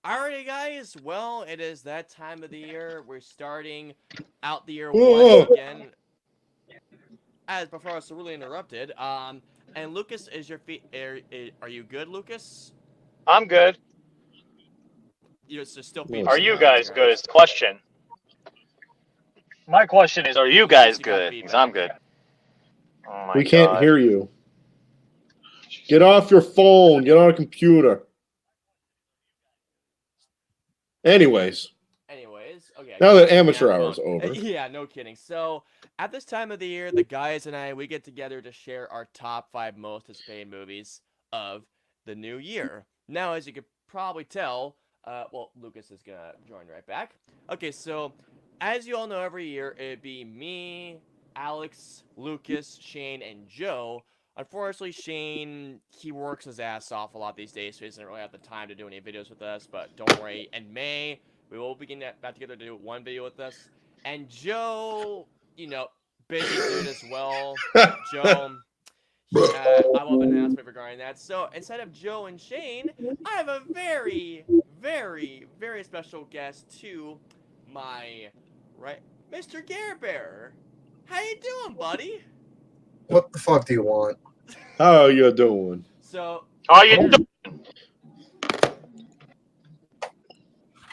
Alrighty, guys. Well, it is that time of the year. We're starting out the year once Whoa. again. As before, I was really interrupted. And Lucas, is your feet? Are you good, Lucas? I'm good. You're still No, feeding Are it's me, you not. correct? guys good? Correct. Is the question. My question is, are you Yes, guys you got good? Because I'm feedback. good. Oh my We can't god. hear you. Get off your phone. Get on a computer. Anyways, Anyways, okay, now yeah, that get me on amateur the hour phone. is over. Yeah, no kidding. So, at this time of the year, the guys and I we get together to share our top five most anticipated movies of the new year. Now, as you could probably tell, well, Lucas is gonna join right back. Okay, so as you all know, every year it'd be me, Alex, Lucas, Shane, and Joe. Unfortunately, Shane, he works his ass off a lot these days, so he doesn't really have the time to do any videos with us. But don't worry, in May, we will begin back together to do one video with us. And Joe, you know, busy dude as well. Joe, I will have an announcement regarding that. So instead of Joe and Shane, I have a very, very, very special guest to my right, Mr. Gare Bear. How you doing, buddy? What the fuck do you want? How you doing? So How you I'm, doing?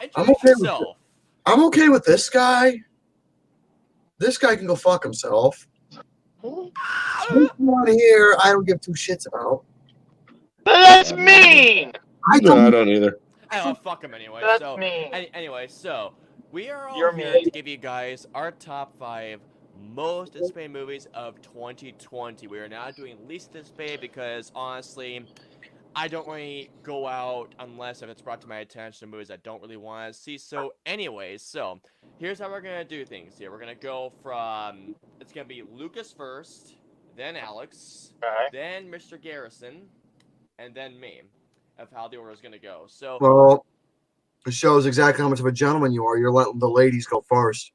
I'm introduce okay with yourself. I'm okay with this guy. This guy can go fuck himself. This one here, I don't give two shits about. That's mean. I No, I don't. don't either. I don't fuck him anyway. That's So mean. anyway, so we are all You're here to mean. give you guys our top five most anticipated movies of 2020. We are not doing least anticipated because honestly, I don't really go out unless if it's brought to my attention movies I don't really want to see. So anyways, so here's how we're gonna do things here. We're gonna go from it's gonna be Lucas first, then Alex, Alright. then Mr. Garrison, and then me. Of how the order is gonna go. So Well, it shows exactly how much of a gentleman you are. You're letting the ladies go first.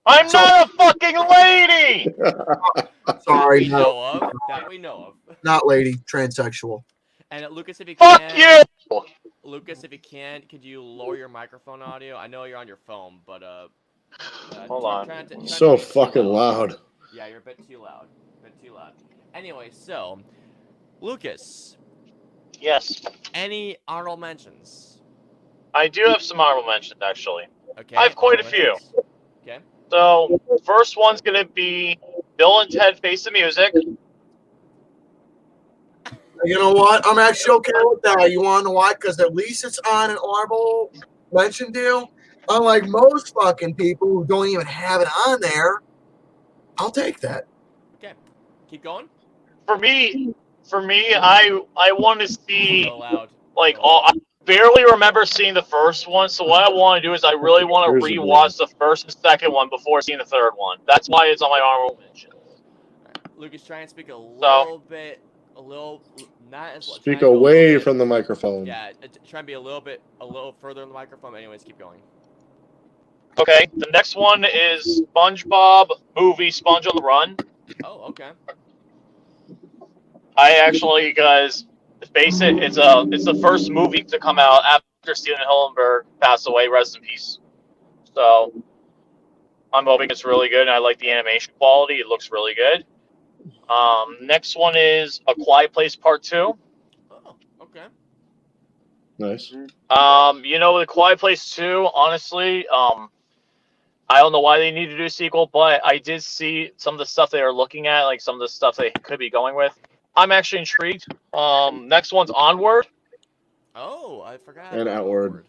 I'm So not a fucking lady. that sorry, we no, know of. That we know of. not lady, transsexual. And Lucas, if you Fuck can, you. Lucas, if you can, could you lower your microphone audio? I know you're on your phone, but Hold on. trying to So be too fucking loud. Yeah, you're a bit too loud. A bit too loud. Anyway, so Lucas, Yes. any honorable mentions? I do have some honorable mentions actually. Okay, I have quite a honorable few. mentions. Okay. So first one's gonna be Bill and Ted Face the Music. You know what? I'm actually okay with that. You want to know why? Because at least it's on an honorable mention deal. Unlike most fucking people who don't even have it on there, I'll take that. Okay. Keep going. For me, I want to see Still loud. like Still all. loud. I barely remember seeing the first one, so what I want to do is I really want to Here's the one. rewatch the first and second one before seeing the third one. That's why it's on my honorable mention. Right. Lucas, try and speak a little, not as try Speak and go a little away bit. from the microphone. Yeah, try and be a little further in the microphone. Anyways, keep going. Okay, the next one is SpongeBob movie Sponge on the Run. Oh, okay. I actually, guys, face it, it's the first movie to come out after Steven Hillenburg passed away. Rest in peace. So I'm hoping it's really good, and I like the animation quality. It looks really good. Next one is A Quiet Place Part 2. Oh, okay. Nice. The Quiet Place 2, honestly, I don't know why they need to do a sequel, but I did see some of the stuff they are looking at, like some of the stuff they could be going with. I'm actually intrigued. Next one's Onward. Oh, I forgot. And about Outward.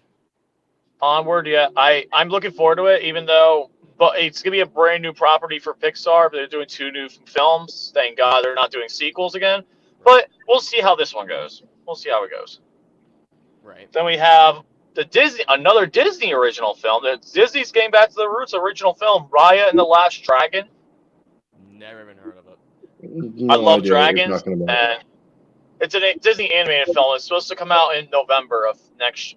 Onward, yeah. I'm looking forward to it, even though but it's gonna be a brand new property for Pixar. They're doing 2 new films. Thank God they're not doing sequels again. But we'll see how this one goes. We'll see how it goes. Right. Then we have another Disney original film. Disney's getting back to the roots. Original film, Raya and the Last Dragon. Never even heard of it. No I love idea what you're dragons, talking about. and it's a Disney animated film. It's supposed to come out in November of this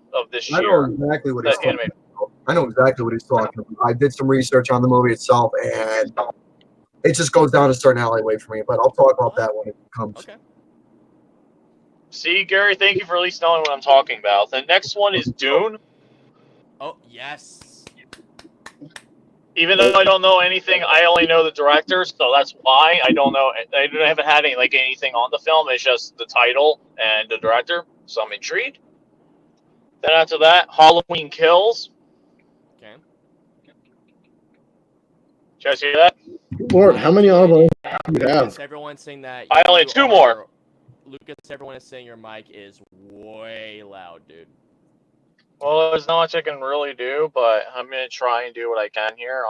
I know year. exactly what The he's talking animated. about. I know exactly what he's talking about. I did some research on the movie itself, and it just goes down a certain alleyway for me. But I'll talk about that when it comes. Okay. See, Gary, thank you for at least knowing what I'm talking about. The next one is Dune. Oh, yes. Even though I don't know anything, I only know the director, so that's why I don't know. I haven't had anything on the film. It's just the title and the director, so I'm intrigued. Then after that, Halloween Kills. Okay. Did you guys hear that? Lord, how many honorable do you have? Lucas, everyone's saying that I only you had 2 more. Lucas, everyone is saying your mic is way loud, dude. Well, there's not much I can really do, but I'm gonna try and do what I can here.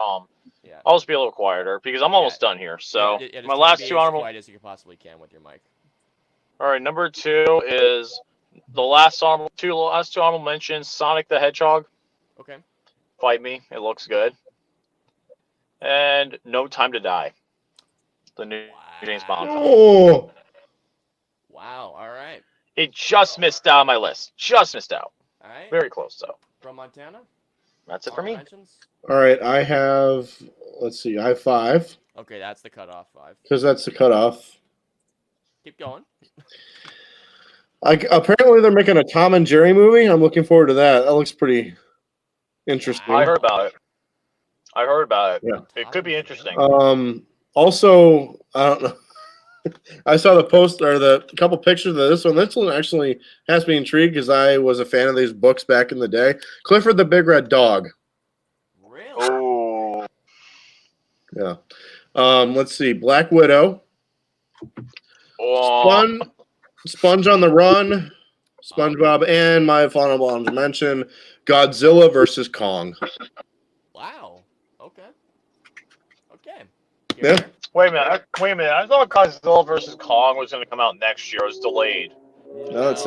Yeah. I'll just be a little quieter because I'm almost done here. So just my try to last be 2 as honorable. quiet as you possibly can with your mic. All right, number 2 is the last two honorable mentions. Sonic the Hedgehog. Okay. Fight Me. It looks good. And No Time to Die. The new James Bond film. Oh, Wow. All right. It just missed out on my list. Just missed out. All right. Very close, though. From Montana. That's it for me. Mentions? all right. I have. Let's see. I have 5 Okay, that's the cutoff. 5. because that's the cutoff. Keep going. Apparently, they're making a Tom and Jerry movie. I'm looking forward to that. That looks pretty interesting. I heard about it. Yeah. It could be interesting. Also, I don't know. I saw the post or the couple pictures of this one. This one actually has me intrigued because I was a fan of these books back in the day. Clifford the Big Red Dog. Really? Oh. Yeah. Let's see. Black Widow. Oh. Sponge on the Run. SpongeBob, and my final honorable mention, Godzilla versus Kong. Wow. Okay. Okay. Yeah. Wait a minute. I thought Godzilla vs. Kong was going to come out next year. It was delayed. No, it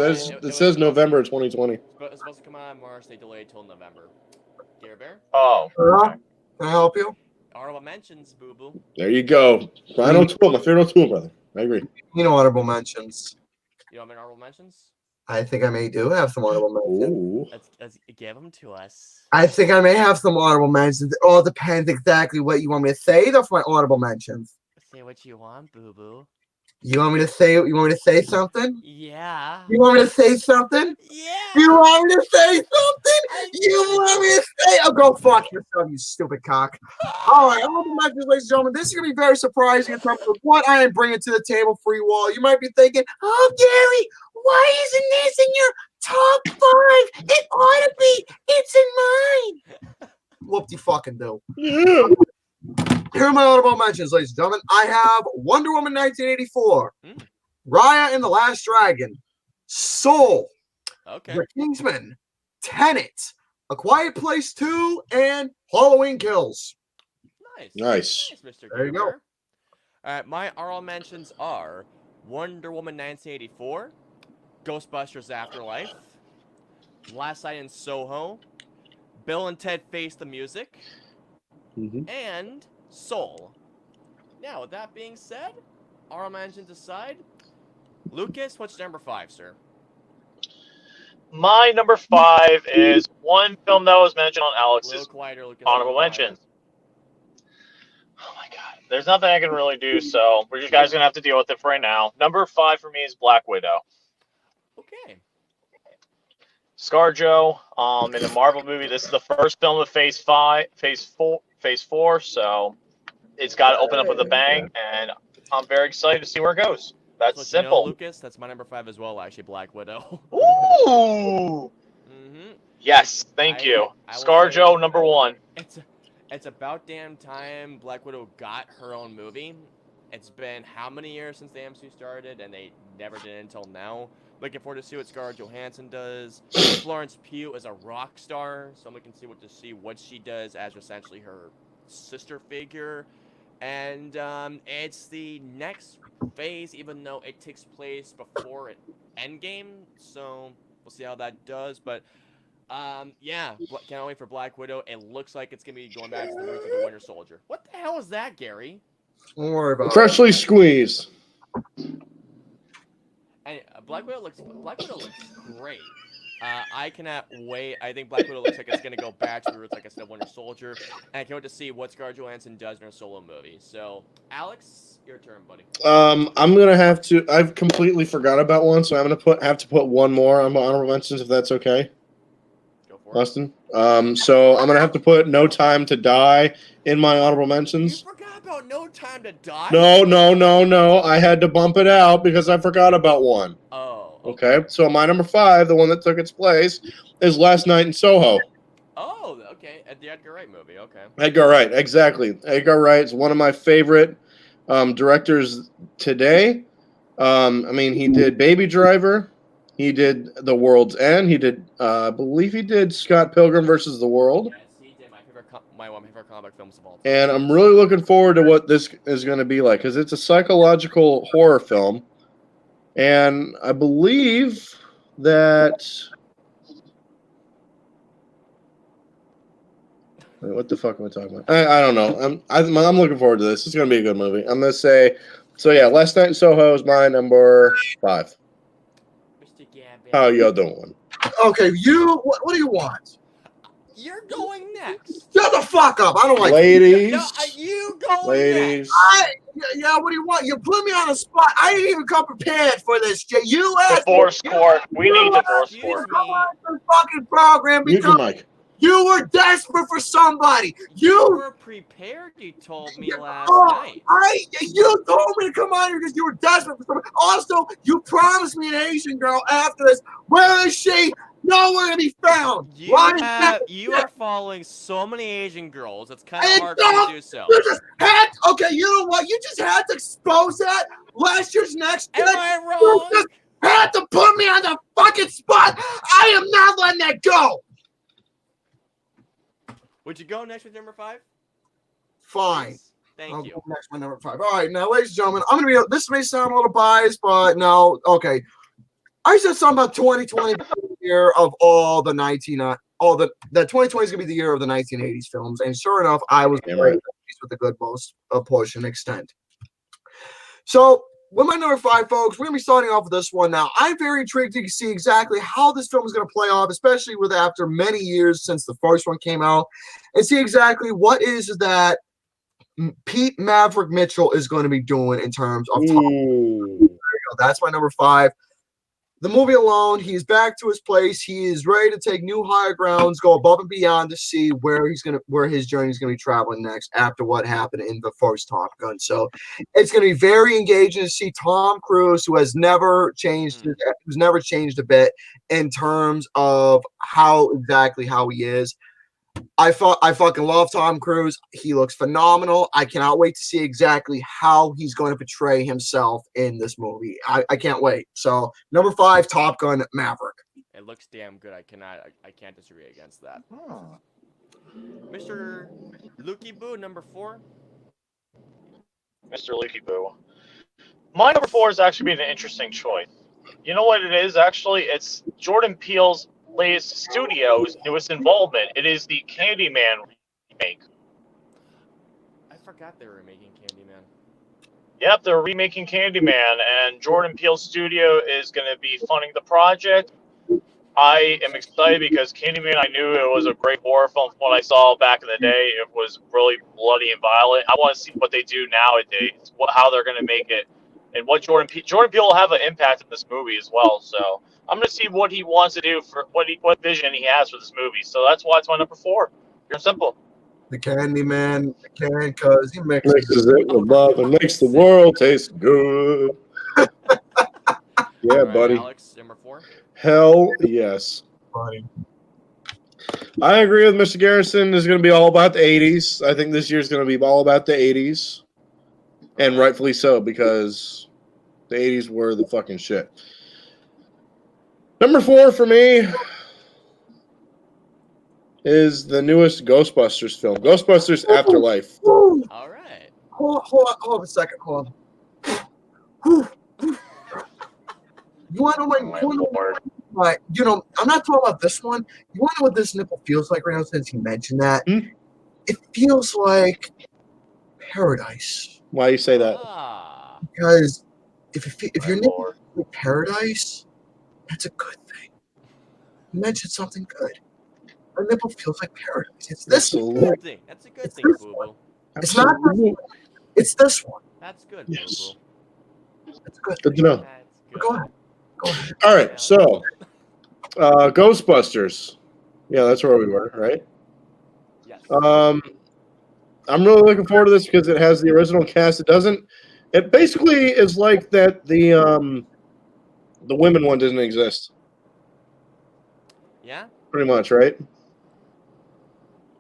says November 2020. It's supposed to come out in March. They delayed till November. Gary Bear? Oh. Can I help you? Honorable mentions, boo boo. There you go. Rhino Tool, my favorite Tool brother. I agree. You know, honorable mentions. You don't have any honorable mentions? I think I may do have some honorable mentions. Ooh. Let's give them to us. I think I may have some honorable mentions. It all depends exactly what you want me to say, though, for my honorable mentions. Say what you want, boo boo. You want me to say something? Yeah. You want me to say something? Yeah. You want me to say something? You want me to say? Oh, go fuck yourself, you stupid cock. All right, honorable mentions, ladies and gentlemen. This is going to be very surprising in terms of what I am bringing to the table for you all. You might be thinking, oh, Gary, why isn't this in your top 5? It ought to be. It's in mine. Whoop-de-fucking-do. Yeah. Here are my honorable mentions, ladies and gentlemen. I have Wonder Woman 1984, Raya and the Last Dragon, Soul, Okay. The Kingsman, Tenet, A Quiet Place 2, and Halloween Kills. Nice. Mr. There you go. Gerber. All right, my honorable mentions are Wonder Woman 1984, Ghostbusters Afterlife, Last Night in Soho, Bill and Ted Face the Music, and Soul. Now, with that being said, honorable mentions aside, Lucas, what's number 5, sir? My number 5 is one film that was mentioned on A little Alex's quieter, Lucas. honorable mentions. Oh my god. There's nothing I can really do, so we're just guys going to have to deal with it for right now. Number 5 for me is Black Widow. Okay. ScarJo, in the Marvel movie, this is the first film of Phase 4, so it's got to open up with a bang, and I'm very excited to see where it goes. That's simple. You know, Lucas, that's my number 5 as well, actually, Black Widow. Ooh! Yes, thank you. ScarJo, number 1. It's about damn time Black Widow got her own movie. It's been how many years since the MCU started, and they never did it until now. Looking forward to see what Scarlett Johansson does. Florence Pugh is a rock star, so I'm looking to see what she does as essentially her sister figure. And it's the next phase, even though it takes place before Endgame, so we'll see how that does. But yeah, can't wait for Black Widow. It looks like it's gonna be going back to the roots of the Winter Soldier. What the hell is that, Gary? Don't worry about Freshly squeezed. And Black Widow looks great. I cannot wait. I think Black Widow looks like it's going to go back to the roots, like I said, Winter Soldier. And I can't wait to see what Scarlett Johansson does in her solo movie. So, Alex, your turn, buddy. I'm gonna have to. I've completely forgot about one, so I'm gonna have to put one more on my honorable mentions if that's okay, Go for it. Austin. So I'm gonna have to put No Time to Die in my honorable You mentions. forgot about No Time to Die? No. I had to bump it out because I forgot about one. Oh, Okay. So my number 5, the one that took its place, is Last Night in Soho. Oh, okay. At the Edgar Wright movie. Okay. Edgar Wright, exactly. Edgar Wright is one of my favorite directors today. I mean, he did Baby Driver. He did The World's End. He did, I believe he did Scott Pilgrim versus the World. Yes, he did my favorite, one of my favorite comic films of all time. And I'm really looking forward to what this is going to be like because it's a psychological horror film. And I believe that. Wait, what the fuck am I talking about? I don't know. I'm looking forward to this. It's going to be a good movie. I'm going to say. So, yeah, Last Night in Soho is my number 5. Mr. Gambit. How y'all doing? Okay, what do you want? You're going next. Shut the fuck up. I don't like Ladies. No, you going Ladies. Yeah, what do you want? You put me on the spot. I didn't even come prepared for this. You asked Divorce court. We need divorce Excuse court. me. come on the fucking program Mute your because mic. you were desperate for somebody. You You were prepared, you told me last Oh, night. you told me to come on here because you were desperate for somebody. Also, you promised me an Asian girl after this. Where is she? Nowhere to be found. You Why are following so many Asian girls, it's kind I of hard for you don't- to do so. You just had okay. You know what? You just had to expose that. Last year's next. Am I You wrong? just had to put me on the fucking spot. I am not letting that go. Would you go next with number 5? Fine. Please? Thank I'll you. go next, my number 5. All right, now, ladies and gentlemen, I'm gonna be. This may sound a little biased, but no. Okay, I said something about 2020 year of all the 2020 is gonna be the year of the 1980s films, and sure enough, I was Damn very right. pleased with a good most portion extent. So, with my number 5, folks, we're gonna be starting off with this one now. I'm very intrigued to see exactly how this film is gonna play off, especially with after many years since the first one came out, and see exactly what is that Pete Maverick Mitchell is going to be doing in terms of top. Ooh. That's my number 5. The movie alone, he's back to his place. He is ready to take new higher grounds, go above and beyond to see where his journey is gonna be traveling next after what happened in the first Top Gun. So it's gonna be very engaging to see Tom Cruise, who has never changed, a bit in terms of how he is. I fucking love Tom Cruise. He looks phenomenal. I cannot wait to see exactly how he's going to portray himself in this movie. I can't wait. So number 5, Top Gun Maverick. It looks damn good. I can't disagree against that. Mr. Lukey Boo, number 4. Mr. Leaky Boo. My number 4 is actually been an interesting choice. You know what it is, actually? It's Jordan Peele's latest studio's newest involvement. It is the Candyman remake. I forgot they were making Candyman. Yep, they're remaking Candyman, and Jordan Peele's studio is going to be funding the project. I am excited because Candyman, I knew it was a great horror film from what I saw back in the day. It was really bloody and violent. I want to see what they do nowadays, how they're going to make it, and what Jordan Peele will have an impact in this movie as well. So I'm going to see what he wants to do for what vision he has for this movie. So that's why it's my number 4. Pure and simple. The Candyman, because he Mixes it with love and makes the world taste good. Yeah, All right, buddy. Alex, number 4. Hell yes. Funny. I agree with Mr. Garrison. It's going to be all about the 80s. I think this year's going to be all about the 80s. And rightfully so, because the 80s were the fucking shit. Number 4 for me is the newest Ghostbusters film, Ghostbusters Afterlife. Woo. All right. Hold on a second. Hold on. Whew. You want to know I'm not talking about this one. You want to know what this nipple feels like right now since you mentioned that? It feels like paradise. Why you say that? Because if your nipple Lord. feels like paradise, that's a good thing. you mentioned something good. My nipple feels like paradise. It's this one. Absolutely. Good thing. That's a good It's thing, this Boo one. Boo. It's not this Absolutely. one. It's this one. That's good, Yes. Boo It's good. Good to know. Boo. That's good. Go ahead. Go ahead. All right, Yeah, so Ghostbusters. Yeah, that's where we were, right? yes. I'm really looking forward to this because it has the original cast. It doesn't. It basically is like that. The women one didn't exist, Yeah. pretty much, right?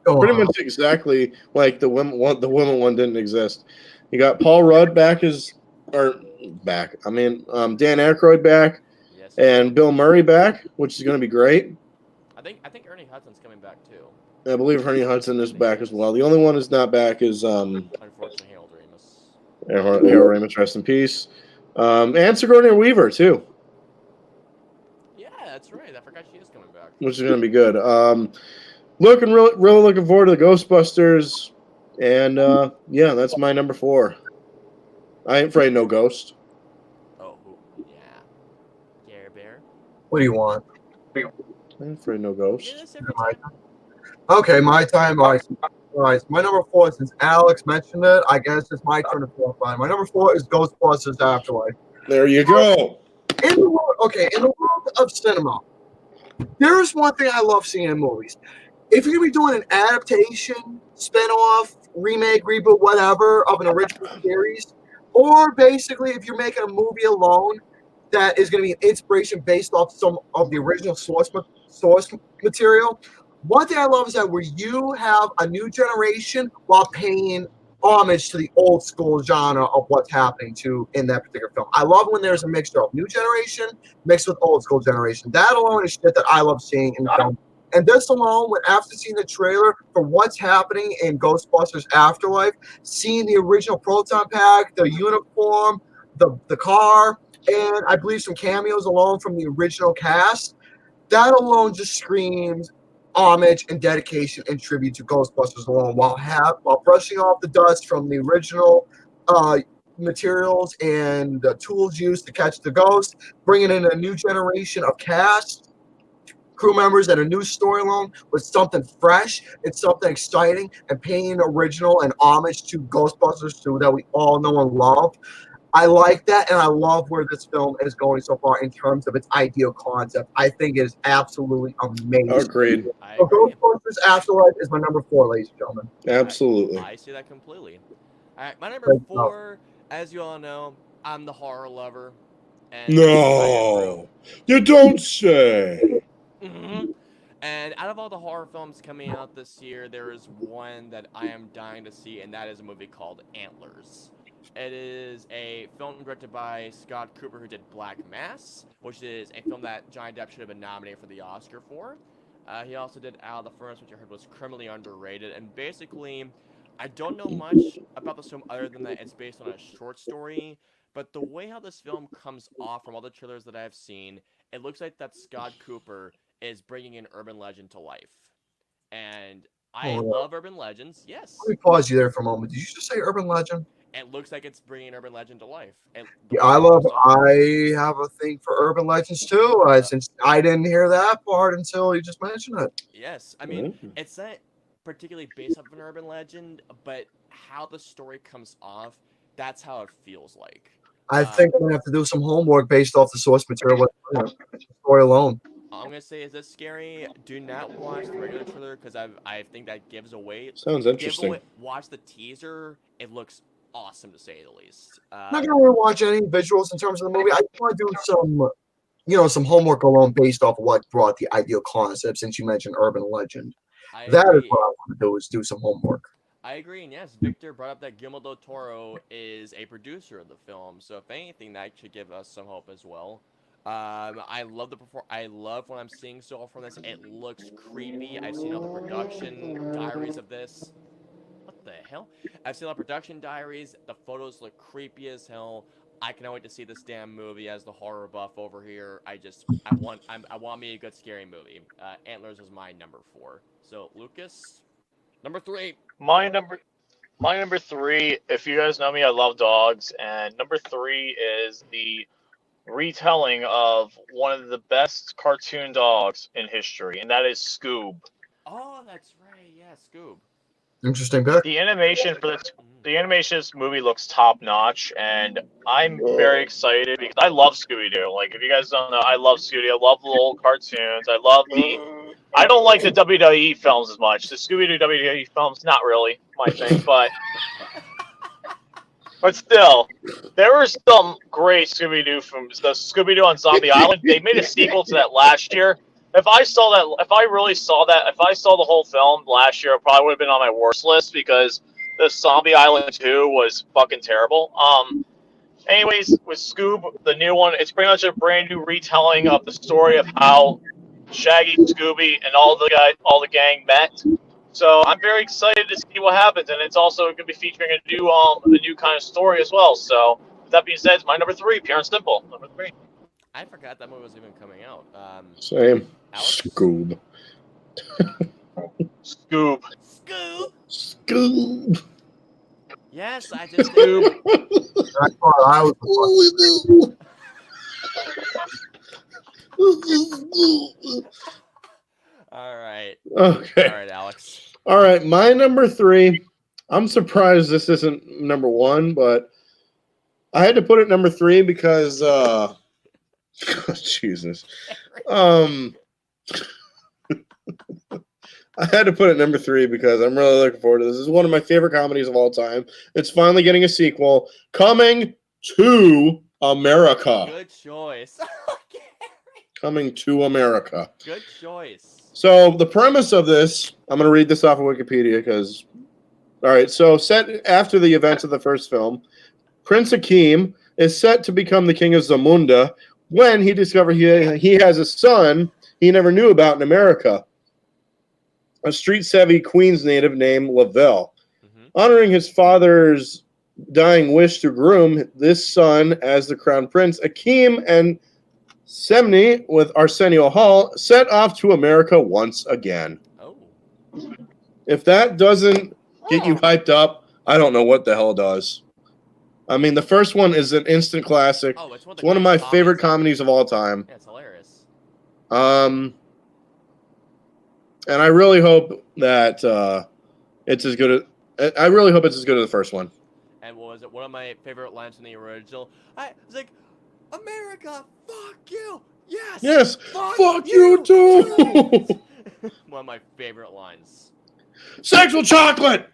Go Pretty on. much exactly like the women one. The women one didn't exist. You got Paul Rudd back as, or back. I mean, Dan Aykroyd back Yes. and Bill Murray back, which is going to be great. I think Ernie Hudson's coming back too. I believe Ernie Hudson is I think back he as is. well. The only one who's not back is Unfortunately, Harold Ramis. Harold Ramis, rest in peace. And Sigourney Weaver too, Yeah, that's right. I forgot she is coming back. which is going to be good. Really looking forward to the Ghostbusters, and yeah, that's my number 4. I ain't afraid of no ghost. Oh, yeah. Care Bear. What do you want? I ain't afraid of no We do ghost. this every time. Okay, my time. All right. My number 4, since Alex mentioned it, I guess it's my turn to qualify. My number 4 is Ghostbusters Afterlife. There you go. In the world of cinema, there's one thing I love seeing in movies. If you're gonna be doing an adaptation, spin-off, remake, reboot, whatever of an original series, or basically if you're making a movie alone that is gonna be an inspiration based off some of the original source material, one thing I love is that where you have a new generation while paying homage to the old school genre of what's happening to in that particular film. I love when there's a mixture of new generation mixed with old school generation. That alone is shit that I love seeing in film. And this alone, when after seeing the trailer for what's happening in Ghostbusters Afterlife, seeing the original proton pack, the uniform, the car, and I believe some cameos alone from the original cast, that alone just screams homage and dedication and tribute to Ghostbusters alone, while brushing off the dust from the original materials and the tools used to catch the ghost, bringing in a new generation of cast, crew members, and a new storyline with something fresh and something exciting, and paying original and homage to Ghostbusters 2 that we all know and love. I like that, and I love where this film is going so far in terms of its ideal concept. I think it is absolutely amazing. Agreed. I So agree. Ghostbusters Afterlife is my number 4, ladies and gentlemen. Absolutely. I see that completely. All right, my number Great stuff. 4, as you all know, I'm the horror lover. And No, you don't say. Mhm. And out of all the horror films coming out this year, there is one that I am dying to see, and that is a movie called Antlers. It is a film directed by Scott Cooper, who did Black Mass, which is a film that Johnny Depp should have been nominated for the Oscar for. He also did Out of the Furnace, which I heard was criminally underrated. And basically, I don't know much about this film other than that it's based on a short story. But the way how this film comes off from all the trailers that I've seen, it looks like that Scott Cooper is bringing an urban legend to life. And I Oh, love urban legends. Yes. let me pause you there for a moment. Did you just say urban legend? It looks like it's bringing urban legend to life. The Yeah, way it comes off. I have a thing for urban legends too. Since I didn't hear that part until you just mentioned it. Yes. I mean, it's not particularly based off an urban legend, but how the story comes off, that's how it feels like. I think I'm gonna have to do some homework based off the source material, the story alone. I'm gonna say, is this scary? Do not watch the regular trailer because I think that gives away. Sounds interesting. Watch the teaser. It looks awesome to say the least. I'm not gonna really watch any visuals in terms of the movie. I just want to do some homework alone based off of what brought the ideal concept. Since you mentioned urban legend, I that is agree. what I want to do, is do some homework. I agree, and yes, Victor brought up that Guillermo del Toro is a producer of the film, so if anything, that should give us some hope as well. I love I love what I'm seeing so far from this. It looks creepy. I've seen all the production diaries of this. What the hell? I've seen all the production diaries. The photos look creepy as hell. I cannot wait to see this damn movie as the horror buff over here. I want me a good scary movie. Antlers is my number 4. So Lucas, number 3. My number 3. If you guys know me, I love dogs, and number 3 is the retelling of one of the best cartoon dogs in history, and that is Scoob. Oh, that's right. Yeah, Scoob. Interesting pick. The animation for the animation of this movie looks top notch, and I'm very excited because I love Scooby Doo. Like, if you guys don't know, I love Scooby. I love the old cartoons. I love the. I don't like the WWE films as much. The Scooby Doo WWE films, not really my thing, but still, there were some great Scooby Doo films. The Scooby Doo on Zombie Island. They made a sequel to that last year. If I saw that, if I really saw that, if I saw the whole film last year, it probably would have been on my worst list because the Zombie Island 2 was fucking terrible. Anyways, with Scoob, the new one, it's pretty much a brand new retelling of the story of how Shaggy, Scooby, and all the gang met. So I'm very excited to see what happens, and it's also going to be featuring a new kind of story as well. So with that being said, it's my number 3, pure and simple. Number 3. I forgot that movie was even coming out. Same. Alex? Scoob. Scoob. Scoob. Scoob. Yes, I just Scoob. I thought I was All right. Okay. All right, Alex. All right. My number 3. I'm surprised this isn't number 1, but I had to put it number 3 because Jesus. I had to put it number 3 because I'm really looking forward to this. This is one of my favorite comedies of all time. It's finally getting a sequel. Coming to America. Good choice. Coming to America. Good choice. So the premise of this, I'm going to read this off of Wikipedia because, all right, so set after the events of the first film, Prince Akeem is set to become the king of Zamunda when he discovers he has a son he never knew about in America, a street-savvy Queens native named Lavelle. Mm-hmm. Honoring his father's dying wish to groom this son as the crown prince, Akeem and Semni, with Arsenio Hall, set off to America once again. Oh. If that doesn't get you hyped up, I don't know what the hell does. I mean, the first one is an instant classic. Oh, it's one of my greatest favorite comedies of all time. Yeah, it's hilarious. And I really hope that it's as good as. I really hope it's as good as the first one. And what was it? One of my favorite lines in the original. I was like, America, fuck you. Yes. Yes. Fuck you too. One of my favorite lines. Sexual chocolate.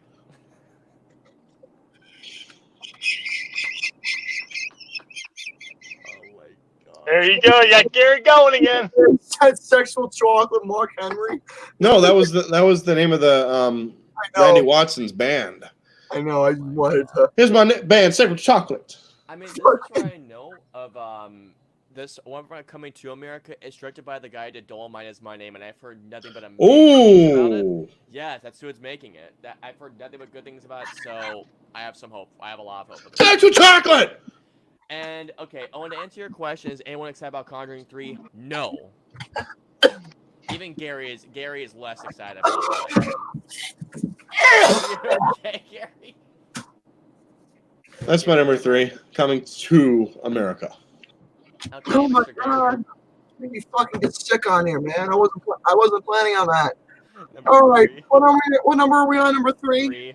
Oh my god. There you go. You got Gary going again. said sexual chocolate, Mark Henry. No, that was the name of the I know. Randy Watson's band. I know. I just wanted to. Here's my band, Sexual Chocolate. I mean, this is what I know of this one from Coming to America. It's directed by the guy that Dolomite Is My Name, and I've heard nothing but amazing things about it. Ooh. Yeah, that's who's making it. I've heard nothing but good things about it, so I have some hope. I have a lot of hope. Sexual Chocolate. And okay, I want to answer your question. Is anyone excited about Conjuring 3? No. Even Gary is less excited about it. Okay, Gary. That's my number 3. Coming to America. Okay, Oh my Mr. Gray. god! Made me fucking get sick on here, man. I wasn't planning on that. Number All right, 3. what number are we on? Number 3. 3.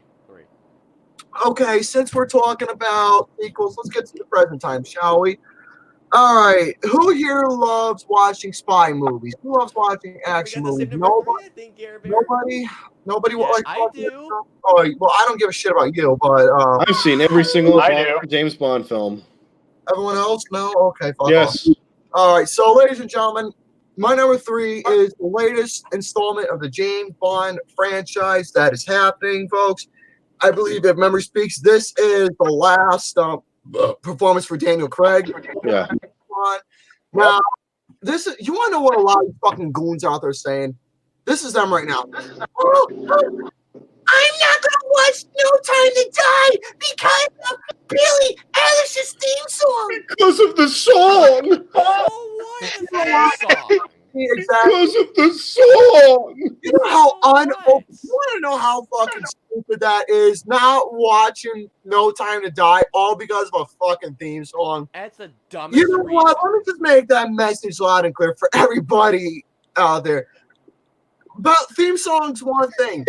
Okay, since we're talking about sequels, let's get to the present time, shall we? All right, who here loves watching spy movies? Who loves watching action movies? Nobody. Nobody. Yeah, Like, I do. Oh, well, I don't give a shit about you, but I've seen every single I do. James Bond film. everyone else, no. Okay, fine. Yes. All right, so ladies and gentlemen, my number 3 is the latest installment of the James Bond franchise that is happening, folks. I believe, if memory speaks, this is the last performance for Daniel Craig. Yeah. Now, this is, you want to know what a lot of fucking goons out there saying? This is them right now. Oh, I'm not gonna watch No Time to Die because of Billie Eilish's theme song. Because of the song. Oh, what is that song? Exactly. Because of the song. You know how What? you want to know how fucking stupid that is not watching No Time to Die all because of a fucking theme song. That's the dumbest You know what? reason. Let me just make that message loud and clear for everybody out there. But theme song's one thing.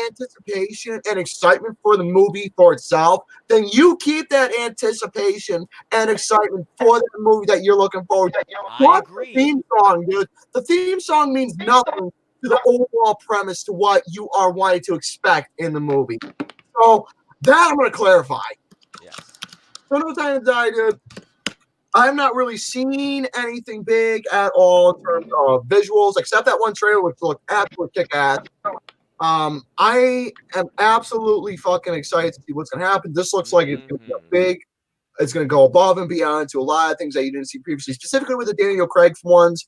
Anticipation and excitement for the movie for itself, then you keep that anticipation and excitement for the movie that you're looking forward to. I agree. The theme song, dude. The theme song means nothing to the overall premise to what you are wanting to expect in the movie. So that I'm going to clarify. Yes. So No Time to Die, dude. I'm not really seeing anything big at all in terms of visuals, except that one trailer which looked absolutely kick-ass. I am absolutely fucking excited to see what's going to happen. This looks like it's going to be big. It's going to go above and beyond to a lot of things that you didn't see previously, specifically with the Daniel Craig ones.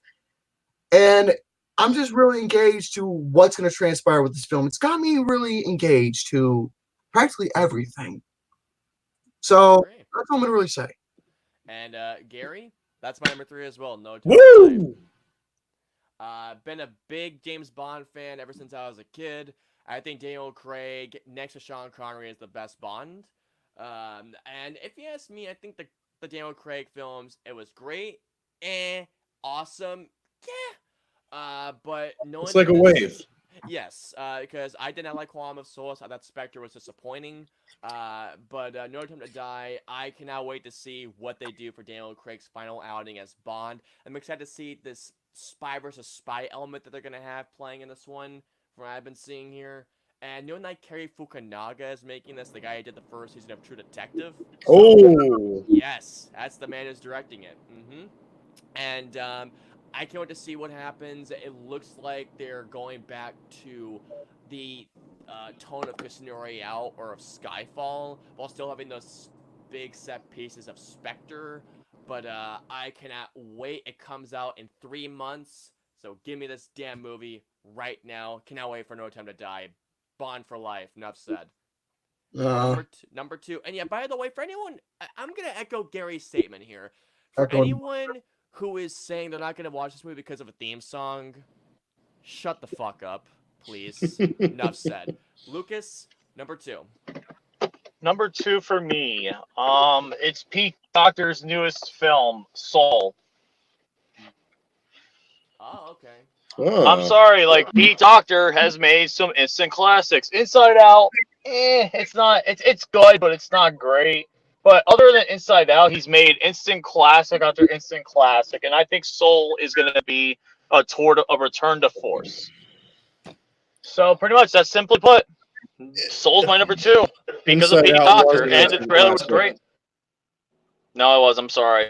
And I'm just really engaged to what's going to transpire with this film. It's got me really engaged to practically everything. So that's what I'm going to really say. And Gary, that's my number 3 as well. No Time to Die. Been a big James Bond fan ever since I was a kid. I think Daniel Craig, next to Sean Connery, is the best Bond. And if you ask me, I think the Daniel Craig films, it was great, awesome, yeah. But no, it's like a wave. Yes, because I did not like Quantum of Solace. I thought Spectre was disappointing. But No Time to Die, I cannot wait to see what they do for Daniel Craig's final outing as Bond. I'm excited to see this spy versus spy element that they're going to have playing in this one, from what I've been seeing here. And no night Kerry Fukunaga is making this, the guy who did the first season of True Detective. So, yes, that's the man who's directing it. And I can't wait to see what happens. It looks like they're going back to the tone of Casino Royale or of Skyfall, while still having those big set pieces of Spectre. But I cannot wait. It comes out in 3 months, so give me this damn movie right now. Cannot wait for No Time to Die. Bond for life. Enough said. Number two. And yeah, by the way, for anyone, I'm going to echo Gary's statement here. For anyone who is saying they're not going to watch this movie because of a theme song, shut the fuck up, please. Enough said. Lucas, number 2. Number 2 for me. It's Pete Docter's newest film, Soul. Oh, okay. I'm sorry, like Pete Docter has made some instant classics. Inside Out, it's not. It's good, but it's not great. But other than Inside Out, he's made instant classic after instant classic, and I think Soul is going to be a return to force. So pretty much, that's simply put. Soul's my number 2 because of Pete Docter, and the trailer was great. No, it was. I'm sorry.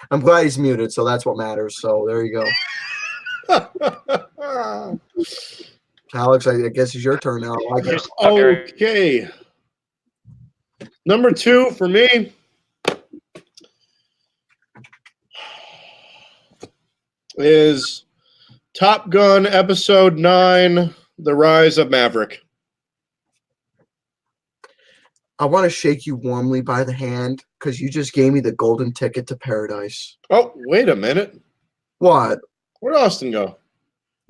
I'm glad he's muted, so that's what matters. So there you go. Alex, I guess it's your turn now. Okay. Number 2 for me is Top Gun Episode 9, The Rise of Maverick. I want to shake you warmly by the hand because you just gave me the golden ticket to paradise. Oh, wait a minute. What? Where'd Austin go?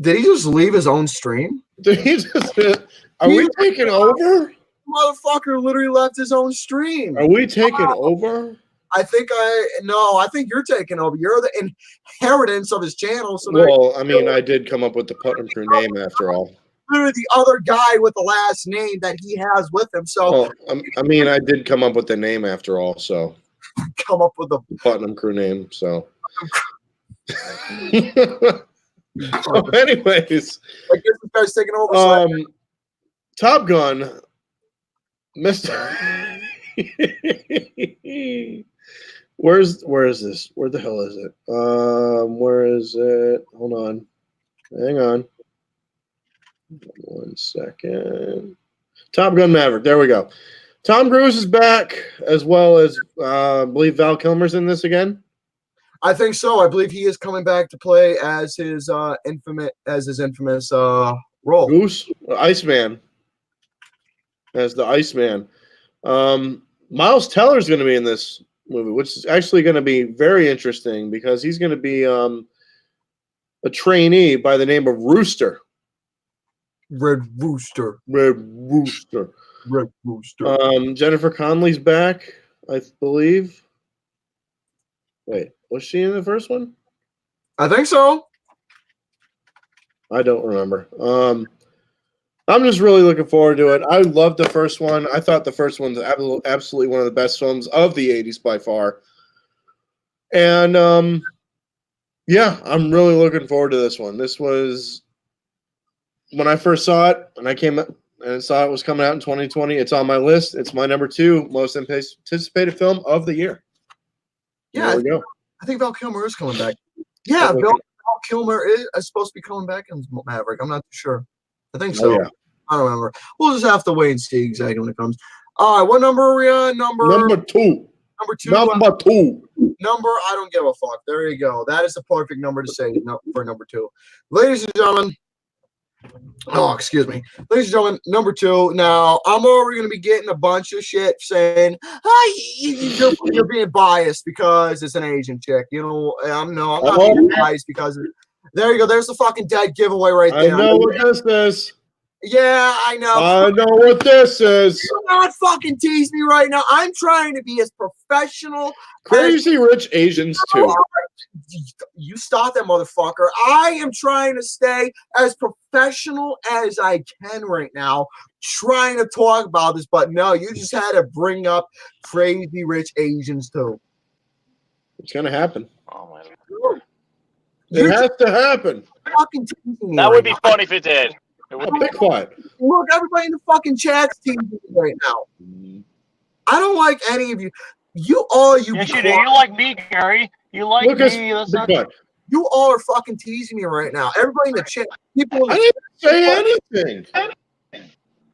Did he just leave his own stream? Did he just... Are we taking over? Motherfucker literally left his own stream. Are we taking over? I think you're taking over. You're the inheritance of his channel. So well, I mean, I did come up with the Putnam Crew name after all. Literally the other guy with the last name that he has with him. So I mean, I did come up with the name after all. So come up with the Putnam Crew name. So. So anyways, I guess this guy's taking over. Top Gun, Mr. Where is this? Where the hell is it? Where is it? Hold on. Hang on. 1 second. Top Gun Maverick. There we go. Tom Cruise is back, as well as I believe Val Kilmer's in this again. I think so. I believe he is coming back to play as his infamous role. Goose, Iceman, as the Iceman. Miles Teller's going to be in this movie, which is actually going to be very interesting because he's going to be a trainee by the name of Rooster. Red Rooster. Red Rooster. Red Rooster. Jennifer Connelly's back, I believe. Wait, was she in the first one? I think so. I don't remember. I'm just really looking forward to it. I loved the first one. I thought the first one's absolutely one of the best films of the 80s by far. And yeah, I'm really looking forward to this one. This was when I first saw it, and I came and saw it was coming out in 2020. It's on my list. It's my number 2 most anticipated film of the year. Yeah, there we go. I think Val Kilmer is coming back. Yeah, Val Kilmer is supposed to be coming back in Maverick. I'm not too sure. I think so. Yeah. I don't remember. We'll just have to wait and see exactly when it comes. All right, what number are we on? Number 2. Number 2. Number 2. Number, I don't give a fuck. There you go. That is the perfect number to say for number 2. Ladies and gentlemen. Oh, excuse me. Ladies and gentlemen, number 2. Now, I'm already going to be getting a bunch of shit saying, hi, you're being biased because it's an Asian chick. You know, I'm not being biased because there you go. There's the fucking dead giveaway right there. I know what this is. Yeah, I know. I know what this is. Do not fucking tease me right now. I'm trying to be as professional. Crazy Rich Asians too. You stop that motherfucker. I am trying to stay as professional as I can right now, trying to talk about this, but no, you just had to bring up Crazy Rich Asians too. It's gonna happen. Oh my God. It has to happen. Fucking teasing me That right would be now. funny if it did. It would Be quiet. Look, everybody in the fucking chat's teasing me right now. I don't like any of you. You all, you. Yes, you do. You like me, Gary. You like Lucas, me. That's be not. quiet. You all are fucking teasing me right now. Everybody in the chat, people in the I didn't say anything.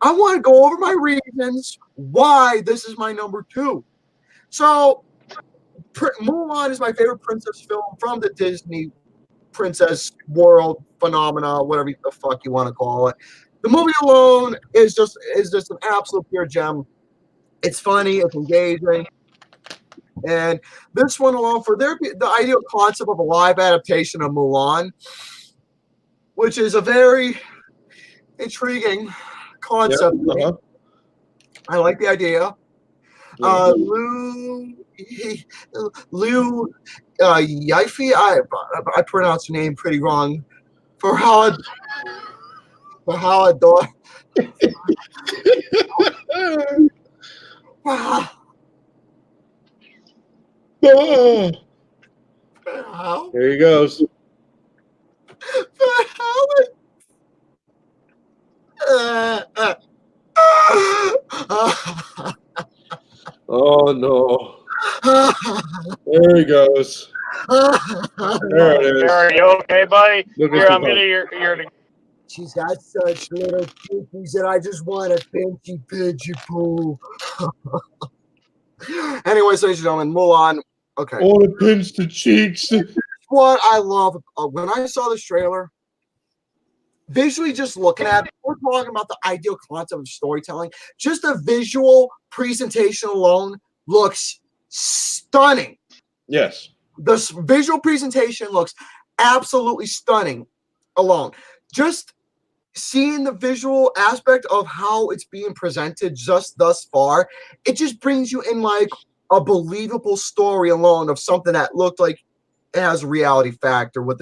I want to go over my reasons why this is my number 2. So, Mulan is my favorite princess film from the Disney princess world phenomena, whatever the fuck you want to call it. The movie alone is just an absolute pure gem. It's funny, it's engaging. And this one alone, for the ideal concept of a live adaptation of Mulan, which is a very intriguing concept. Yeah, I like the idea. Yeah. Liu Yifei, I pronounced her name pretty wrong. For how I thought. There he goes. Oh no. There he goes. There it is. Gary, you okay, buddy? Look Here, at I'm the gonna your. She's got such little poopies that I just want a pinchy poo. Anyways, ladies and gentlemen, Mulan. Okay. I want to pinch the cheeks. What I love when I saw this trailer, visually just looking at it, we're talking about the ideal concept of storytelling. Just the visual presentation alone looks stunning. Yes. The visual presentation looks absolutely stunning alone. Just seeing the visual aspect of how it's being presented just thus far, it just brings you in like a believable story alone of something that looked like it has a reality factor with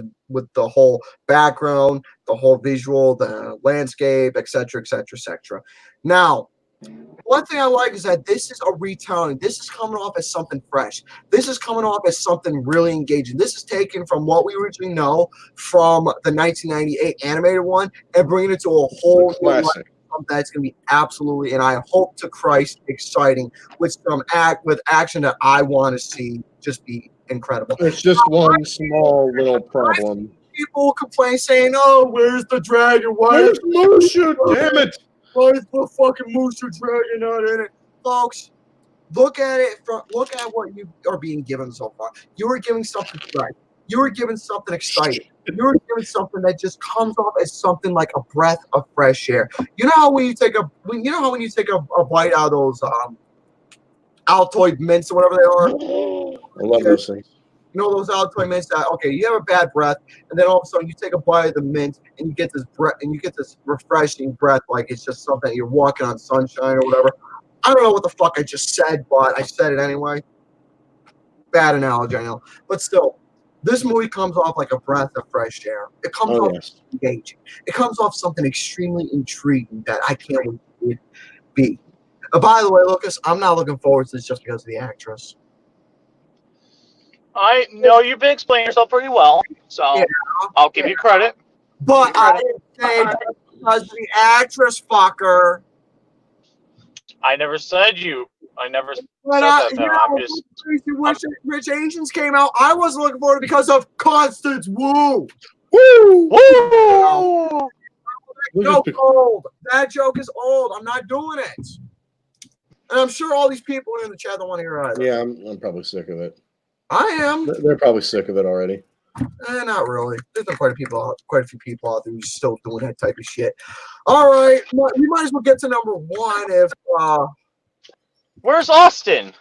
the whole background, the whole visual, the landscape, etc., etc., etc. Now, one thing I like is that this is a retelling. This is coming off as something fresh. This is coming off as something really engaging. This is taken from what we originally know from the 1998 animated one and bringing it to a whole new Classic. that's going to be absolutely, and I hope to Christ, exciting with some action that I want to see just be incredible. It's just one small little problem. People complain saying, "Oh, where's the dragon? Where's Mushu? Damn it! Why is the fucking Mooster Dragon not in it?" Folks, look at it. Look at what you are being given so far. You are giving something right. You are given something exciting. You are given something that just comes off as something like a breath of fresh air. You know how when you take a bite out of those Altoid mints or whatever they are. I love those things. You know those Altoid mints that okay, you have a bad breath, and then all of a sudden you take a bite of the mint and you get this breath and you get this refreshing breath, like it's just something you're walking on sunshine or whatever. I don't know what the fuck I just said, but I said it anyway. Bad analogy, I know, but still, this movie comes off like a breath of fresh air. It comes Oh off yes. engaging. It comes off something extremely intriguing that I can't wait to be. By the way, Lucas, I'm not looking forward to this just because of the actress. I know you've been explaining yourself pretty well, so Yeah. I'll give you credit. But I didn't say just because of the actress, fucker. I never said you. I never said But that, you though. I'm just. Rich Asians came out. I wasn't looking forward to it because of Constance Wu. Woo! Woo! Joke old. That joke is old. I'm not doing it. And I'm sure all these people in the chat don't want to hear either. Yeah, I'm probably sick of it. I am. They're probably sick of it already. Not really. There's been quite a few people out there who's still doing that type of shit. All right, we might as well get to number one. If Where's Austin?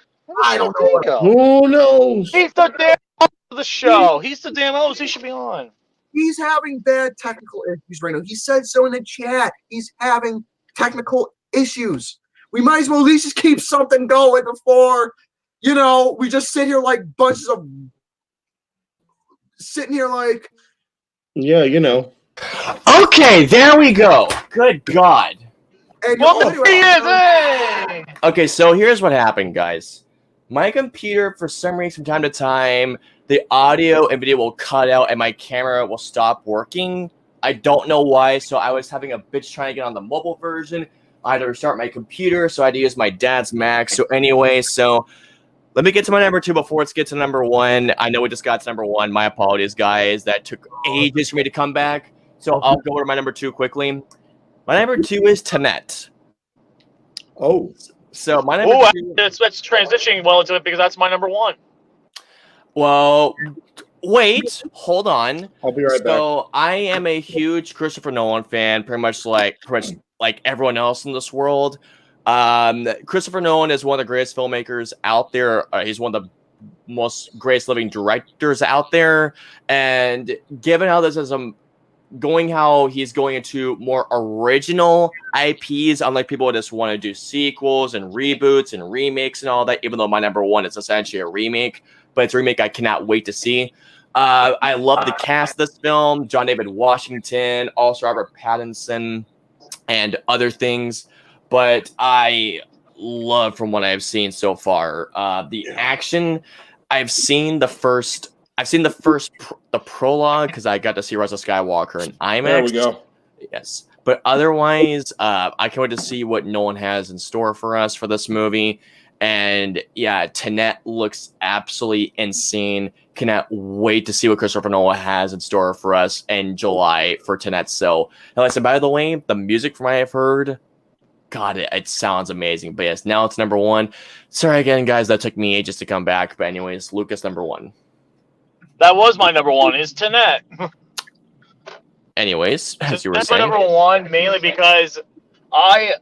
I don't know. Who knows? He's the damn host of the show. He's the damn host. He should be on. He's having bad technical issues right now. He said so in the chat. He's having technical issues. We might as well at least just keep something going before, we just sit here like bunches of sitting here like. Yeah, Okay, there we go. Good God. And Well, anyway, he is. Hey! Okay, so here's what happened, guys. My computer, for some reason, from time to time, the audio and video will cut out and my camera will stop working. I don't know why, so I was having a bitch trying to get on the mobile version. I had to restart my computer, so I had to use my dad's Mac. So anyway, let me get to my number two before it gets to number one. I know we just got to number one. My apologies, guys. That took ages for me to come back. So I'll go to my number two quickly. My number two is Tenet. Oh. So my number two. That's transitioning well into it because that's my number one. Well, wait, hold on. I'll be right back. So I am a huge Christopher Nolan fan, pretty much like everyone else in this world. Christopher Nolan is one of the greatest filmmakers out there. He's one of the most greatest living directors out there. And given how this is how he's going into more original IPs, unlike people who just want to do sequels and reboots and remakes and all that, even though my number one is essentially a remake, but it's a remake I cannot wait to see. I love the cast of this film, John David Washington, also Robert Pattinson, and other things. But I love from what I've seen so far. The action, I've seen the prologue because I got to see Rise of Skywalker in IMAX. There we go. Yes. But otherwise, I can't wait to see what Nolan has in store for us for this movie. And yeah, Tenet looks absolutely insane. Cannot wait to see what Christopher Nolan has in store for us in July for Tenet. So, and listen, by the way, the music from what I've heard, God, it sounds amazing. But yes, now it's number one. Sorry again, guys, that took me ages to come back. But anyways, Lucas, number one. That was my number one, is Tenet. Anyways, as you were That's saying. my number one, mainly because I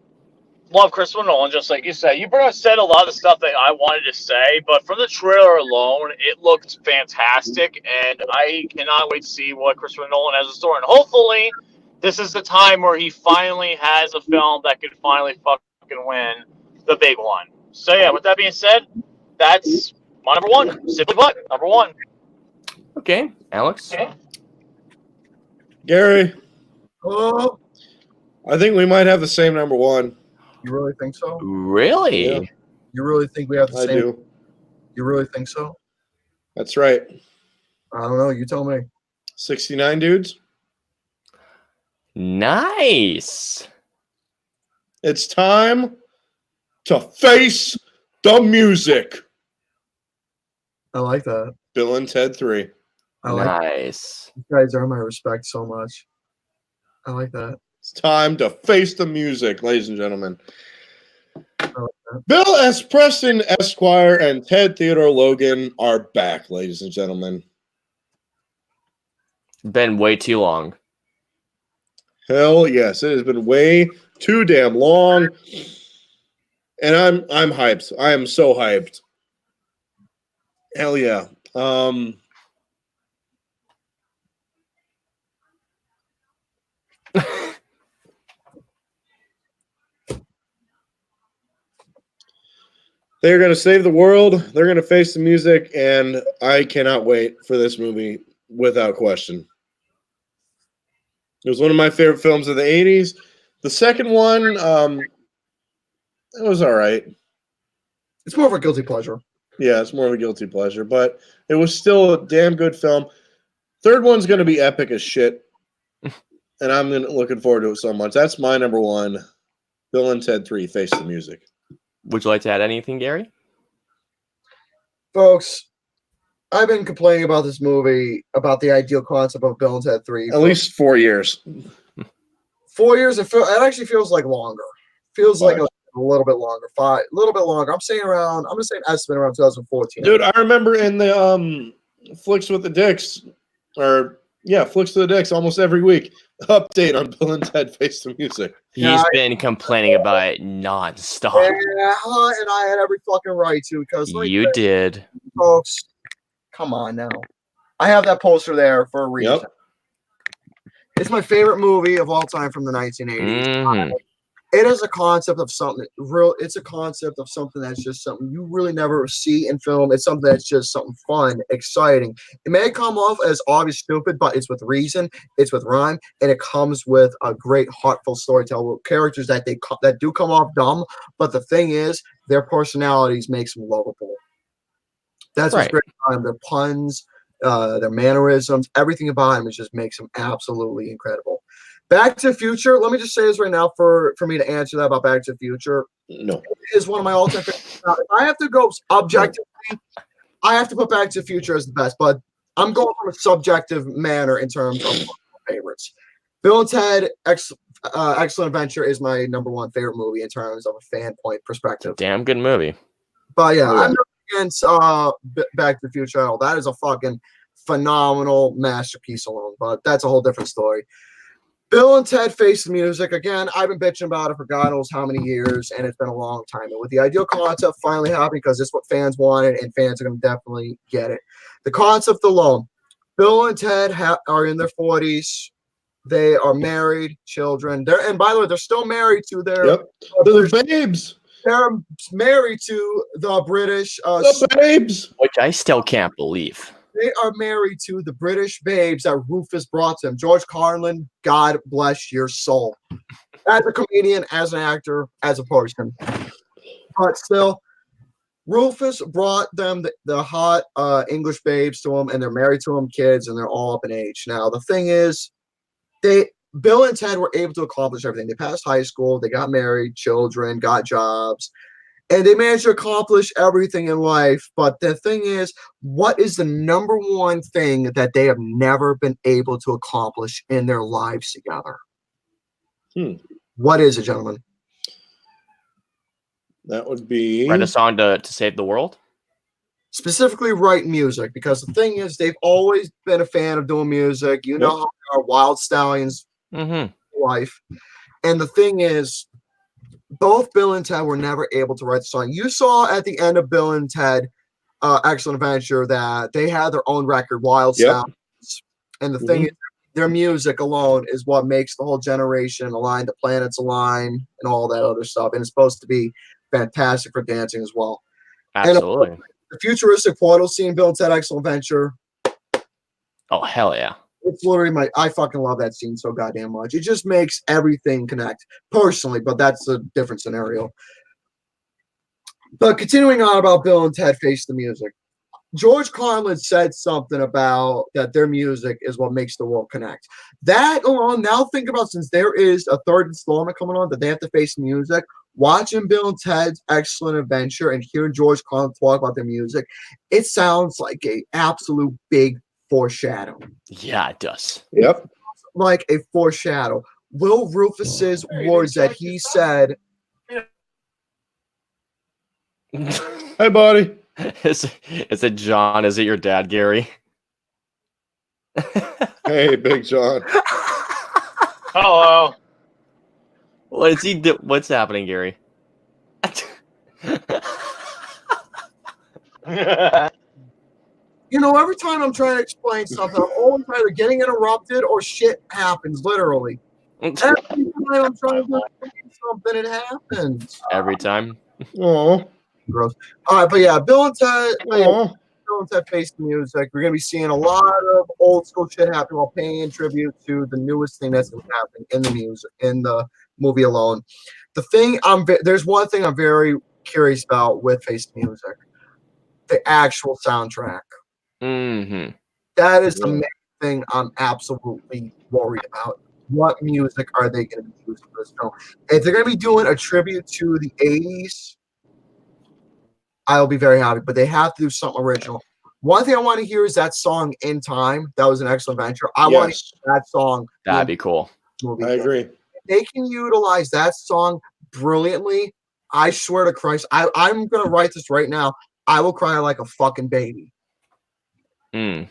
love Christopher Nolan, just like you said. You pretty much said a lot of the stuff that I wanted to say, but from the trailer alone, it looked fantastic, and I cannot wait to see what Christopher Nolan has in store. And hopefully, this is the time where he finally has a film that could finally fucking win the big one. So yeah, with that being said, that's my number one. Simply put, number one. Okay, Alex. Okay. Gary, Oh, I think we might have the same number one. you really think so? Really? Yeah. You really think we have the I same? do. You really think so? That's right. I don't know. You tell me. 69 dudes. Nice. It's time to face the music. I like that. Bill and Ted 3. I like Nice. you guys earn my respect so much. I like that. It's time to face the music, ladies and gentlemen. I like that. Bill S. Preston, Esquire, and Ted Theodore Logan are back, ladies and gentlemen. Been way too long. Hell yes, it has been way too damn long. And I'm hyped. I am so hyped. Hell yeah. Um, they're going to save the world. They're going to face the music, and I cannot wait for this movie without question. It was one of my favorite films of the 80s. The second one, it was all right. It's more of a guilty pleasure. Yeah, it's more of a guilty pleasure, but it was still a damn good film. Third one's going to be epic as shit, and I'm looking forward to it so much. That's my number one. Bill and Ted 3, Face the Music. Would you like to add anything, Gary? Folks, I've been complaining about this movie, about the ideal concept of Bill and Ted 3. At least 4 years. 4 years, it actually feels like longer. Feels like a little bit longer. A little bit longer. I'm gonna say an estimate around 2014. Dude, I remember in the Flicks with the Dicks, Flicks with the Dicks almost every week. Update on Bill and Ted Face the Music. He's been complaining about it nonstop. Yeah, and I had every fucking right to, because You did. folks, come on now. I have that poster there for a reason. Yep. It's my favorite movie of all time from the 1980s. Mhm. It is a concept of something real. It's a concept of something that's just something you really never see in film. It's something that's just something fun, exciting. It may come off as obvious stupid, but it's with reason, it's with rhyme, and it comes with a great heartful storytelling with characters that that do come off dumb, but the thing is, their personalities makes them lovable. That's what's Right. great about them. Their puns, their mannerisms, everything about them just makes them absolutely incredible. Back to the Future, let me just say this right now for me to answer that about Back to the Future. No. Is one of my all-time favorites. Now, if I have to go objectively, I have to put Back to the Future as the best, but I'm going from a subjective manner in terms of favorites. Bill and Ted Excellent Adventure is my number one favorite movie in terms of a fan point perspective. Damn good movie. But yeah, Oh, yeah. I'm not against Back to the Future at all. That is a fucking phenomenal masterpiece alone, but that's a whole different story. Bill and Ted Face the Music. Again, I've been bitching about it for God knows how many years, and it's been a long time. And with the ideal concept finally happening, because it's what fans wanted, and fans are going to definitely get it. The concept alone. Bill and Ted are in their 40s. They are married, children. And by the way, they're still married to their. Yep. They're the babes. They're married to the British. The babes. Which I still can't believe. They are married to the British babes that Rufus brought to them. George Carlin, God bless your soul. As a comedian, as an actor, as a person. But still, Rufus brought them the hot English babes to him, and they're married to him, kids, and they're all up in age. Now, the thing is, Bill and Ted were able to accomplish everything. They passed high school, they got married, children, got jobs, and they managed to accomplish everything in life. But the thing is, what is the number one thing that they have never been able to accomplish in their lives together? What is it, gentlemen? That would be Write a song to save the world. Specifically, write music, because the thing is, they've always been a fan of doing music. You know how they are Wild Stallions life. And the thing is, both Bill and Ted were never able to write the song. You saw at the end of Bill and Ted Excellent Adventure that they had their own record, Wild Stallions. And the thing is, their music alone is what makes the whole generation align, the planets align, and all that other stuff. And it's supposed to be fantastic for dancing as well. Absolutely. And the futuristic portal scene, Bill and Ted Excellent Adventure. Oh, hell yeah. It's literally I fucking love that scene so goddamn much. It just makes everything connect personally, but that's a different scenario. But continuing on about Bill and Ted Face the Music. George Carlin said something about that their music is what makes the world connect. That alone, now think about, since there is a third installment coming on that they have to face the music, watching Bill and Ted's Excellent Adventure and hearing George Carlin talk about their music, it sounds like a absolute big foreshadow. Yeah, it does. Yep. Like a foreshadow. Will Rufus's words that he said. Hey, buddy. Is it John? Is it your dad, Gary? Hey, Big John. Hello. What is he do? What's happening, Gary? You know, every time I'm trying to explain something, I'm always either getting interrupted or shit happens, literally. Every time I'm trying to explain something, it happens. Every time. Oh, Gross. All right, but yeah, Bill and Ted. oh. Bill and Ted Face the Music. We're gonna be seeing a lot of old school shit happening while paying tribute to the newest thing that's happening in the music, in the movie alone. The thing there's one thing I'm very curious about with Face the Music, the actual soundtrack. Mm-hmm. That is the main thing I'm absolutely worried about. What music are they going to be using for this film? If they're going to be doing a tribute to the 80s, I'll be very happy, but they have to do something original. One thing I want to hear is that song In Time. That was an excellent venture. I want to hear that song. That'd be cool. I agree. If they can utilize that song brilliantly, I swear to Christ, I'm going to write this right now. I will cry like a fucking baby. Mm.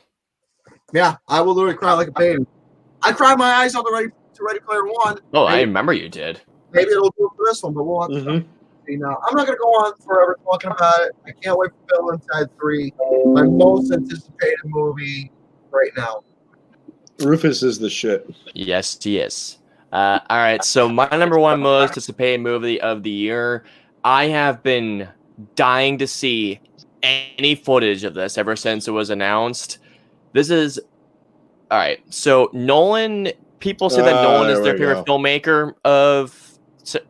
Yeah, I will literally cry like a baby. I cried my eyes out to Ready Player One. Oh, I remember you did. Maybe it'll do it for this one, but we'll have to see now. I'm not going to go on forever talking about it. I can't wait for Bill and Ted 3, my most anticipated movie right now. Rufus is the shit. Yes, he is. All right, so my number one most anticipated movie of the year. I have been dying to see any footage of this ever since it was announced. This is all right. So Nolan, people say that Nolan is their favorite filmmaker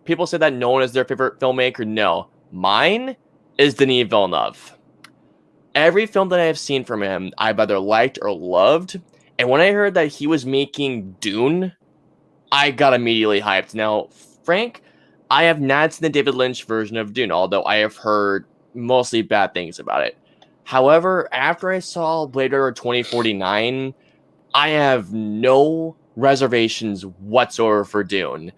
people say that Nolan is their favorite filmmaker. No, mine is Denis Villeneuve. Every film that I have seen from him, I've either liked or loved. And when I heard that he was making Dune, I got immediately hyped. Now, Frank, I have not seen the David Lynch version of Dune, although I have heard mostly bad things about it. However, after I saw Blade Runner 2049, I have no reservations whatsoever for Dune.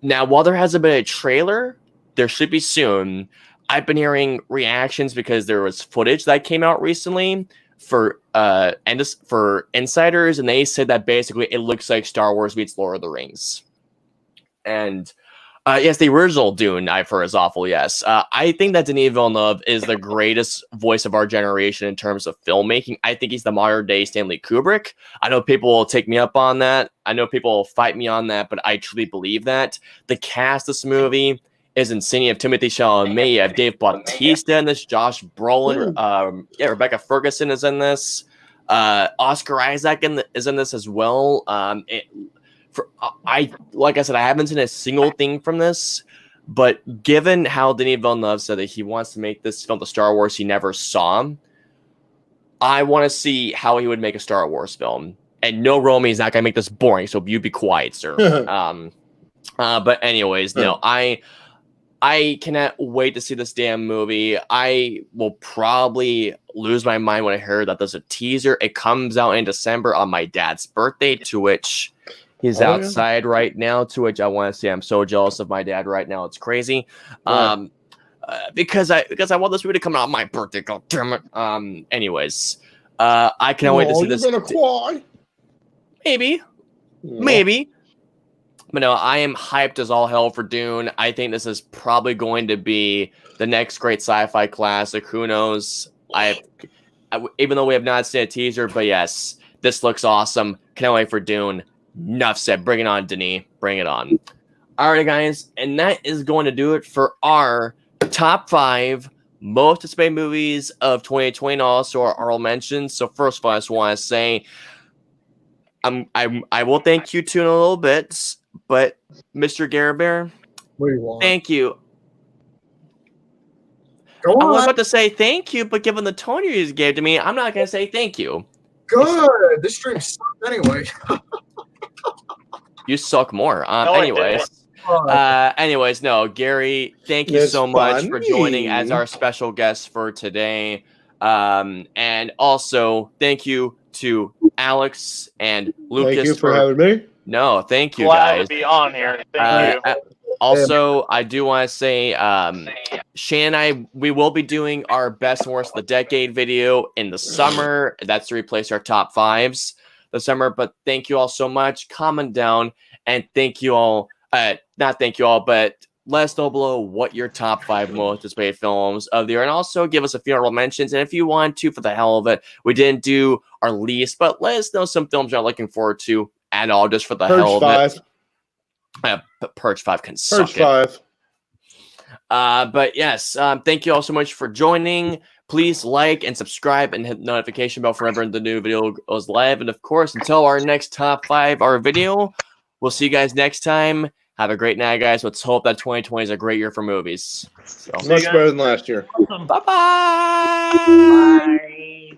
Now, while there hasn't been a trailer, there should be soon. I've been hearing reactions because there was footage that came out recently for insiders, and they said that basically it looks like Star Wars meets Lord of the Rings. And yes, the original Dune I've heard is awful. Yes, I think that Denis Villeneuve is the greatest voice of our generation in terms of filmmaking. I think he's the modern day Stanley Kubrick. I know people will take me up on that. I know people will fight me on that, but I truly believe that. The cast of this movie is insane. You have Timothée Chalamet, you have Dave Bautista in this, Josh Brolin, Rebecca Ferguson is in this, Oscar Isaac is in this as well. Like I said, I haven't seen a single thing from this, but given how Denis Villeneuve said that he wants to make this film the Star Wars he never saw, I want to see how he would make a Star Wars film. And no, Romy is not going to make this boring, so you be quiet, sir. But anyways, no, I cannot wait to see this damn movie. I will probably lose my mind when I heard that there's a teaser. It comes out in December on my dad's birthday, to which he's outside right now, to which I want to say I'm so jealous of my dad right now. It's crazy. Because I want this movie to come out on my birthday. God damn it. Anyways, I cannot wait to see this. You're gonna cry. Maybe. But no, I am hyped as all hell for Dune. I think this is probably going to be the next great sci-fi classic. Who knows? Even though we have not seen a teaser, but yes, this looks awesome. Can't wait for Dune. Enough said. Bring it on, Denis. Bring it on. All right, guys, and that is going to do it for our top 5 most anticipated movies of 2020, and also our honorable mentions. So first of all, I just want to say, I will thank you too in a little bit. But Mr. Garabear, thank you. Go on. I was about to say thank you, but given the tone you just gave to me, I'm not going to say thank you. Good. This stream sucks anyway. You suck more. Anyways, no, Gary, thank you so much for joining as our special guest for today. And also, thank you to Alex and Lucas. Thank you for having me. No, thank you, Glad guys. to be on here. Thank you. Also, I do want to say, Shane and I, we will be doing our best and worst of the decade video in the summer. That's to replace our top 5s this summer. But thank you all so much. Comment down and thank you all. Not thank you all, but let us know below what your top 5 most anticipated films of the year, and also give us a few honorable mentions. And if you want to, for the hell of it, we didn't do our least, but let us know some films you're looking forward to at all, just for the hell Purge of it. 5. Purge 5 can Purge suck 5. it. But yes, thank you all so much for joining. Please like and subscribe and hit the notification bell for whenever the new video goes live. And of course, until our next top 5 our video, we'll see you guys next time. Have a great night, guys. Let's hope that 2020 is a great year for movies. So, Much better than last year. Awesome. bye-bye. Bye.